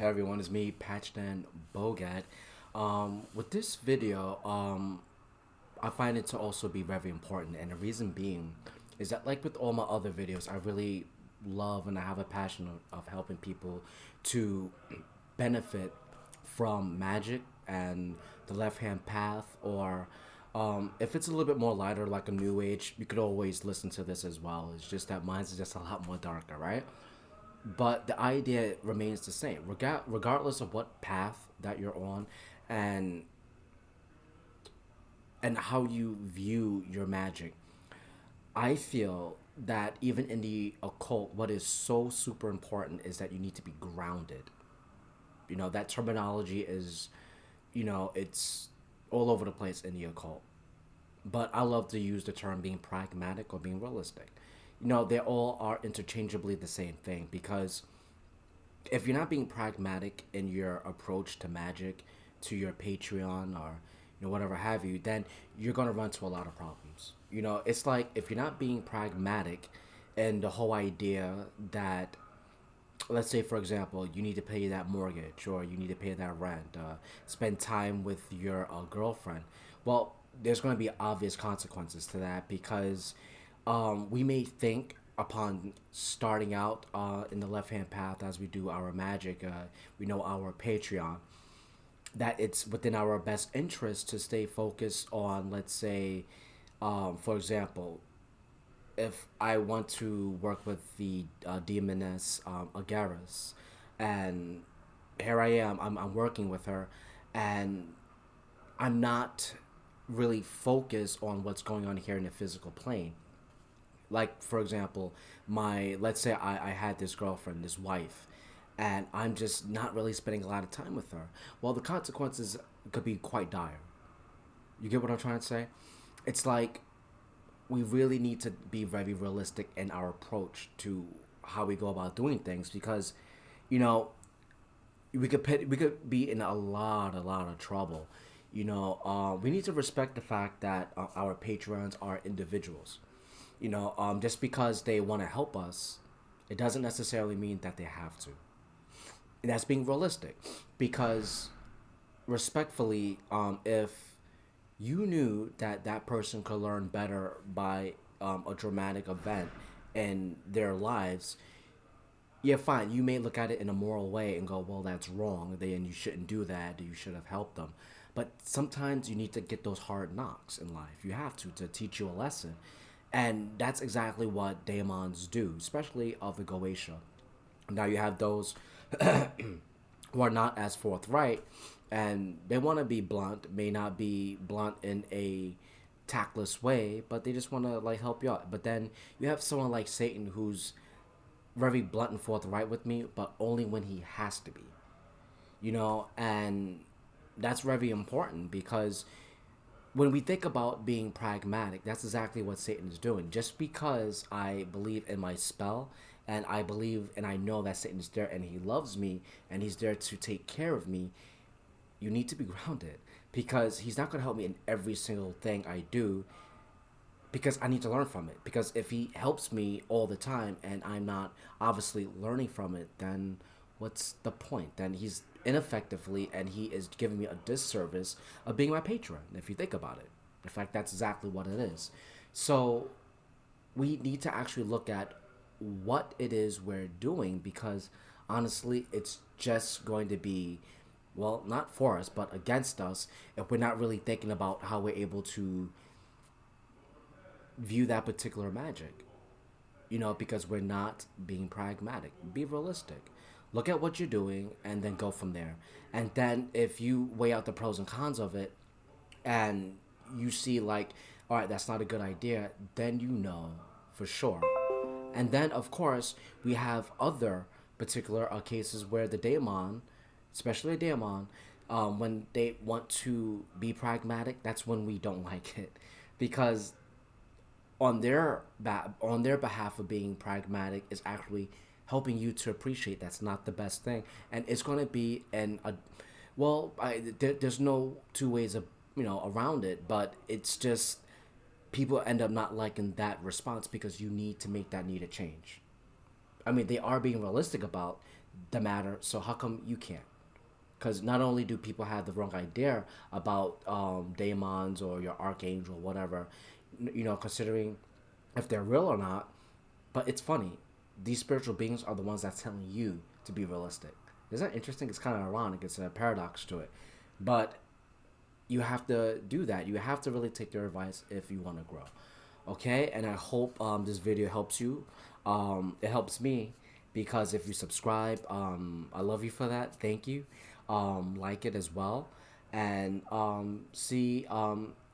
Hey everyone, it's me, Patron Bogat. With this video, I find it to also be very important, and the reason being is that, like with all my other videos, I really love and I have a passion of helping people to benefit from magic and the left hand path, or if it's a little bit more lighter, like a new age, you could always listen to this as well. It's just that mine's just a lot more darker, right? But the idea remains the same, regardless of what path that you're on, and and how you view your magic. I feel that even in the occult, what is so super important is that you need to be grounded. That terminology is, it's all over the place in the occult. But I love to use the term being pragmatic or being realistic. They all are interchangeably the same thing, because if you're not being pragmatic in your approach to magic, to your Patreon, or whatever have you, then you're gonna run into a lot of problems. It's like if you're not being pragmatic, and the whole idea that, let's say for example, you need to pay that mortgage or you need to pay that rent, spend time with your girlfriend. Well, there's going to be obvious consequences to that, because we may think upon starting out in the left hand path as we do our magic, we know our Patreon, that it's within our best interest to stay focused on, let's say, for example, if I want to work with the demoness Agaris, and here I am, I'm working with her, and I'm not really focused on what's going on here in the physical plane. Like, for example, let's say I had this girlfriend, this wife, and I'm just not really spending a lot of time with her. Well, the consequences could be quite dire. You get what I'm trying to say? It's like we really need to be very realistic in our approach to how we go about doing things, because you know we could be in a lot of trouble. We need to respect the fact that our patrons are individuals. Just because they want to help us, it doesn't necessarily mean that they have to. And that's being realistic, because respectfully, if you knew that that person could learn better by a dramatic event in their lives, yeah, fine. You may look at it in a moral way and go, well, that's wrong. Then you shouldn't do that. You should have helped them. But sometimes you need to get those hard knocks in life. You have to teach you a lesson. And that's exactly what daemons do, especially of the Goetia. Now you have those who are not as forthright, and they want to be blunt, may not be blunt in a tactless way, but they just want to like help you out. But then you have someone like Satan, who's very blunt and forthright with me, but only when he has to be. And that's very important, because when we think about being pragmatic, that's exactly what Satan is doing. Just because I believe in my spell, and I believe and I know that Satan is there and he loves me and he's there to take care of me, you need to be grounded, because he's not going to help me in every single thing I do, because I need to learn from it. Because if he helps me all the time and I'm not obviously learning from it, then what's the point? Then he's ineffectively, and he is giving me a disservice of being my patron, if you think about it. In fact, that's exactly what it is. So we need to actually look at what it is we're doing, because honestly, it's just going to be, well, not for us, but against us, if we're not really thinking about how we're able to view that particular magic. Because we're not being pragmatic. Be realistic. Look at what you're doing and then go from there. And then if you weigh out the pros and cons of it, and you see like, all right, that's not a good idea, then you know for sure. And then, of course, we have other particular cases where the daemon, especially a daemon, when they want to be pragmatic, that's when we don't like it, because on their behalf of being pragmatic is actually helping you to appreciate that's not the best thing, and it's going to be there's no two ways of around it, but it's just people end up not liking that response, because you need to make that needed change. I mean, they are being realistic about the matter. So how come you can't? Because not only do people have the wrong idea about daemons or your archangel, whatever, considering if they're real or not, but it's funny. These spiritual beings are the ones that's telling you to be realistic. Isn't that interesting? It's kind of ironic. It's a paradox to it. But you have to do that. You have to really take their advice if you want to grow. Okay? And I hope this video helps you. It helps me because if you subscribe, I love you for that. Thank you. Like it as well. And see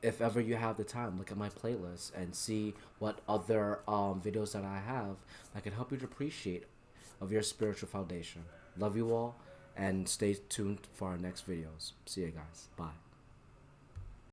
if ever you have the time, look at my playlist and see what other videos that I have that can help you to appreciate of your spiritual foundation. Love you all and stay tuned for our next videos. See you guys. Bye.